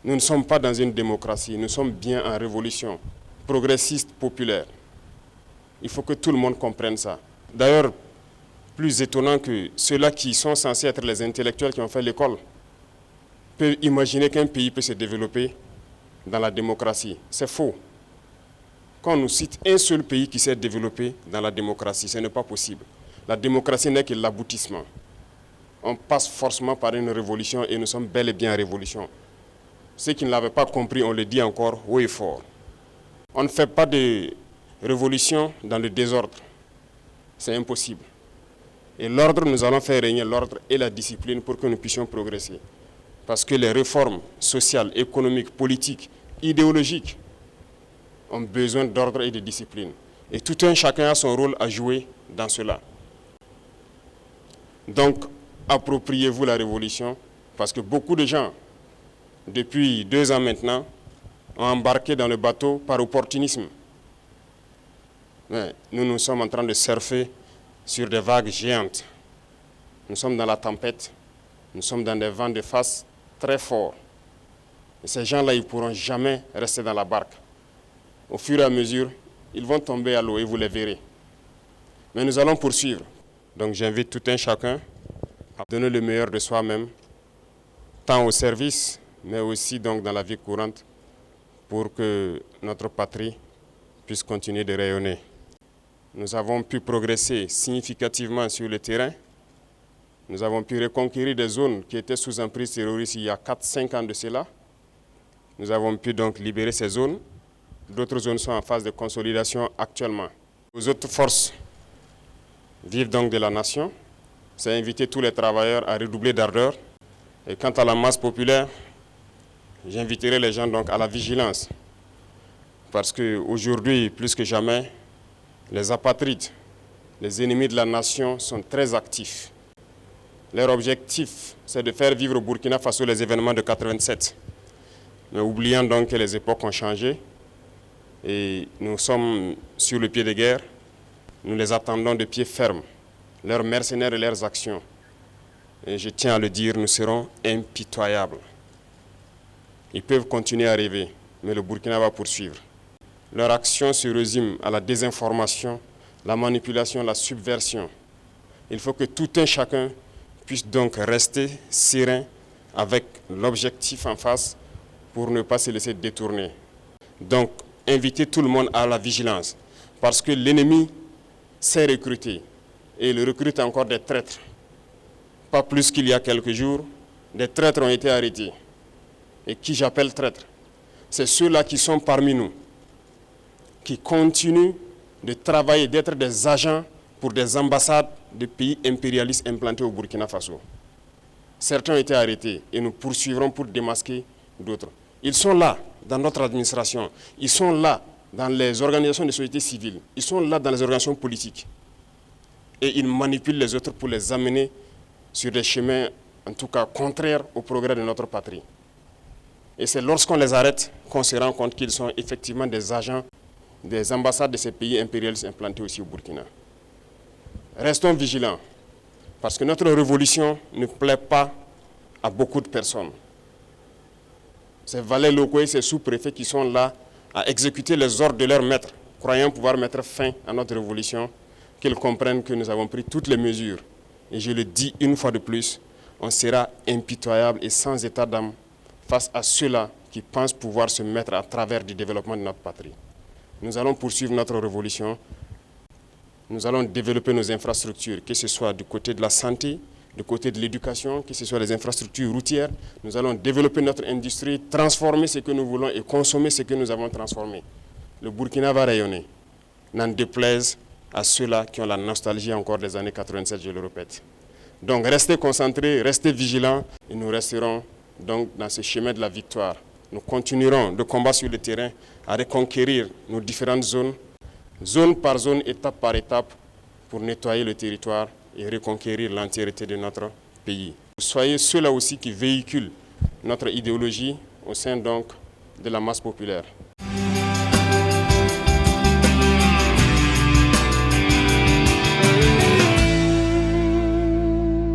Nous ne sommes pas dans une démocratie, nous sommes bien en révolution progressiste, populaire. Il faut que tout le monde comprenne ça. D'ailleurs, plus étonnant que ceux-là qui sont censés être les intellectuels qui ont fait l'école peuvent imaginer qu'un pays peut se développer dans la démocratie. C'est faux. Quand on nous cite un seul pays qui s'est développé dans la démocratie, ce n'est pas possible. La démocratie n'est que l'aboutissement. On passe forcément par une révolution et nous sommes bel et bien en révolution. Ceux qui ne l'avaient pas compris, on le dit encore haut et fort. On ne fait pas de révolution dans le désordre. C'est impossible. Et l'ordre, nous allons faire régner l'ordre et la discipline pour que nous puissions progresser. Parce que les réformes sociales, économiques, politiques, idéologiques ont besoin d'ordre et de discipline. Et tout un chacun a son rôle à jouer dans cela. Donc, appropriez-vous la révolution, parce que beaucoup de gens, depuis 2 ans maintenant, ont embarqué dans le bateau par opportunisme. Mais nous sommes en train de surfer sur des vagues géantes. Nous sommes dans la tempête, nous sommes dans des vents de face très forts. Et ces gens-là, ils ne pourront jamais rester dans la barque. Au fur et à mesure, ils vont tomber à l'eau et vous les verrez. Mais nous allons poursuivre. Donc j'invite tout un chacun à donner le meilleur de soi-même, tant au service, mais aussi donc dans la vie courante, pour que notre patrie puisse continuer de rayonner. Nous avons pu progresser significativement sur le terrain. Nous avons pu reconquérir des zones qui étaient sous emprise terroriste il y a 4-5 ans de cela. Nous avons pu donc libérer ces zones. D'autres zones sont en phase de consolidation actuellement. Les autres forces vives donc de la nation, c'est inviter tous les travailleurs à redoubler d'ardeur. Et quant à la masse populaire, j'inviterai les gens donc à la vigilance. Parce qu'aujourd'hui, plus que jamais, les apatrides, les ennemis de la nation sont très actifs. Leur objectif, c'est de faire vivre au Burkina Faso les événements de 87. Mais oubliant donc que les époques ont changé et nous sommes sur le pied de guerre, nous les attendons de pied ferme, leurs mercenaires et leurs actions. Et je tiens à le dire, nous serons impitoyables. Ils peuvent continuer à rêver, mais le Burkina va poursuivre. Leur action se résume à la désinformation, la manipulation, la subversion. Il faut que tout un chacun puisse donc rester serein avec l'objectif en face pour ne pas se laisser détourner. Donc, inviter tout le monde à la vigilance, parce que l'ennemi sait recruter, et il recrute encore des traîtres. Pas plus qu'il y a quelques jours, des traîtres ont été arrêtés. Et qui j'appelle traîtres? C'est ceux-là qui sont parmi nous, qui continuent de travailler, d'être des agents pour des ambassades de pays impérialistes implantés au Burkina Faso. Certains ont été arrêtés et nous poursuivrons pour démasquer d'autres. Ils sont là dans notre administration, ils sont là dans les organisations de société civile, ils sont là dans les organisations politiques. Et ils manipulent les autres pour les amener sur des chemins, en tout cas, contraires au progrès de notre patrie. Et c'est lorsqu'on les arrête qu'on se rend compte qu'ils sont effectivement des agents des ambassades de ces pays impérialistes implantés aussi au Burkina. Restons vigilants, parce que notre révolution ne plaît pas à beaucoup de personnes. Ces valets locaux et ces sous-préfets qui sont là à exécuter les ordres de leurs maîtres, croyant pouvoir mettre fin à notre révolution, qu'ils comprennent que nous avons pris toutes les mesures. Et je le dis une fois de plus, on sera impitoyable et sans état d'âme face à ceux-là qui pensent pouvoir se mettre à travers du développement de notre patrie. Nous allons poursuivre notre révolution. Nous allons développer nos infrastructures, que ce soit du côté de la santé, du côté de l'éducation, que ce soit les infrastructures routières. Nous allons développer notre industrie, transformer ce que nous voulons et consommer ce que nous avons transformé. Le Burkina va rayonner, n'en déplaise à ceux-là qui ont la nostalgie encore des années 87, je le répète. Donc restez concentrés, restez vigilants et nous resterons donc dans ce chemin de la victoire. Nous continuerons de combattre sur le terrain à reconquérir nos différentes zones, zone par zone, étape par étape, pour nettoyer le territoire et reconquérir l'entièreté de notre pays. Soyez ceux-là aussi qui véhiculent notre idéologie au sein donc de la masse populaire.